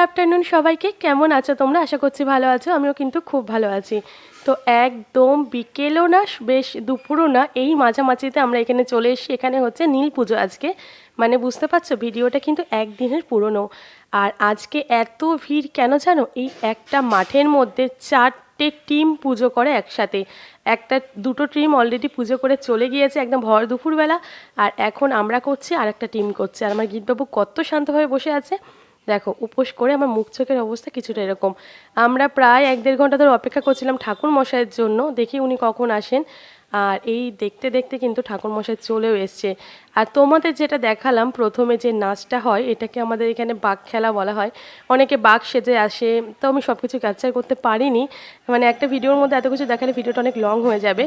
Afternoon সবাইকে। কেমন আছো তোমরা? আশা করছি ভালো আছো। আমিও কিন্তু খুব ভালো আছি। তো একদম বিকেলও না, বেশ দুপুরও না, এই মাঝামাঝিতে আমরা এখানে চলে এসেছি। এখানে হচ্ছে নীল পুজো আজকে। মানে বুঝতে পারছো, ভিডিওটা কিন্তু একদিনের পুরনো। আর আজকে এত ভিড় কেন জানো? এই একটা মাঠের মধ্যে 4টে টিম পুজো করে একসাথে। দুটো টিম অলরেডি পুজো করে চলে গিয়েছে একদম ভর দুপুরবেলা। আর এখন আমরা করছি, আর একটা টিম করছে। আর আমার গীতবাবু কত শান্তভাবে বসে আছে দেখো, উপোস করে। আমার মুখ চোখের অবস্থা কিছুটা এরকম। আমরা প্রায় 1-1.5 ঘন্টা ধরে অপেক্ষা করছিলাম ঠাকুর মশাইয়ের জন্য, দেখি উনি কখন আসেন। আর এই দেখতে দেখতে কিন্তু ঠাকুর মশাই চলেও এসছে। আর তোমাদের যেটা দেখালাম প্রথমে, যে নাচটা হয়, এটাকে আমাদের এখানে বাঘ খেলা বলা হয়। অনেকে বাঘ সেজে আসে, তো আমি সব কিছু ক্যাপচার করতে পারিনি। মানে একটা ভিডিওর মধ্যে এত কিছু দেখালে ভিডিওটা অনেক লং হয়ে যাবে।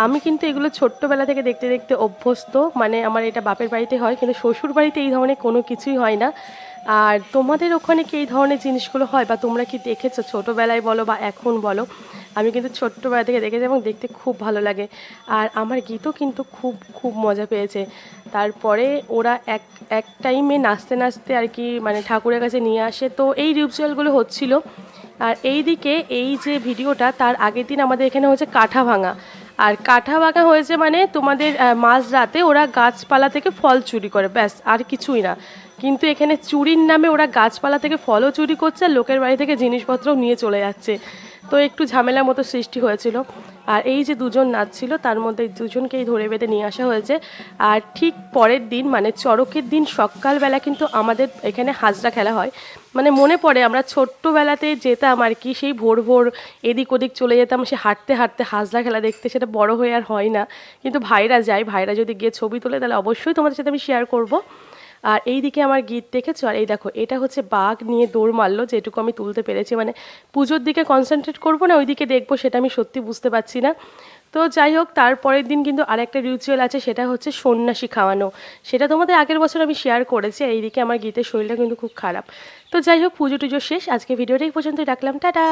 আমি কিন্তু এগুলো ছোট্টবেলা থেকে দেখতে দেখতে অভ্যস্ত। মানে আমার এটা বাপের বাড়িতে হয়, কিন্তু শ্বশুর বাড়িতে এই ধরনের কোনো কিছুই হয় না। আর তোমাদের ওখানে কি এই ধরনের জিনিসগুলো হয়, বা তোমরা কি দেখেছো ছোটোবেলায় বলো বা এখন বলো? আমি কিন্তু ছোট্টবেলা থেকে দেখেছি এবং দেখতে খুব ভালো লাগে। আর আমার গীতও কিন্তু খুব খুব মজা পেয়েছে। তারপরে ওরা এক এক টাইমে নাচতে নাচতে আর কি মানে ঠাকুরের কাছে নিয়ে আসে, তো এই রিচুয়ালগুলো হচ্ছিল। আর এই দিকে এই যে ভিডিওটা, তার আগের দিন আমাদের এখানে হচ্ছে কাঠা ভাঙা। আর কাঠা ভাঙা হয়েছে মানে তোমাদের মাঝরাতে ওরা গাছপালা থেকে ফল চুরি করে, ব্যাস, আর কিছুই না। কিন্তু এখানে চুরির নামে ওরা গাছপালা থেকে ফলও চুরি করছে, আর লোকের বাড়ি থেকে জিনিসপত্রও নিয়ে চলে যাচ্ছে। তো একটু ঝামেলার মতো সৃষ্টি হয়েছিল। আর এই যে দুজন নাচছিল, তার মধ্যে দুজনকেই ধরে বেঁধে নিয়ে আসা হয়েছে। আর ঠিক পরের দিন মানে চড়কের দিন সকালবেলা কিন্তু আমাদের এখানে হাজরা খেলা হয়। মানে মনে পড়ে আমরা ছোট্টবেলাতে যেতাম আর কি, সেই ভোর ভোর এদিক ওদিক চলে যেতাম, সে হাঁটতে হাঁটতে হাজরা খেলা দেখতে। সেটা বড় হয়ে আর হয় না, কিন্তু ভাইরা যায়, ভাইরা যদি গিয়ে ছবি তোলে তাহলে অবশ্যই তোমাদের সাথে আমি শেয়ার করব। আর এই দিকে আমার গীত দেখেছো? আর এই দেখো, এটা হচ্ছে বাঘ নিয়ে দৌড় মারলো, যেটুকু আমি তুলতে পেরেছি। মানে পুজোর দিকে কনসেন্ট্রেট করবো না ওই দিকে দেখবো, সেটা আমি সত্যি বুঝতে পারছি না। তো যাই হোক, তারপরের দিন কিন্তু আরেকটা রিচুয়াল আছে, সেটা হচ্ছে সন্ন্যাসী খাওয়ানো। সেটা তোমাদের আগের বছর আমি শেয়ার করেছি। এইদিকে আমার গীতের শরীরটা কিন্তু খুব খারাপ। তো যাই হোক, পুজো টুজো শেষ, আজকে ভিডিওটা এই পর্যন্তই রাখলাম, টাটা।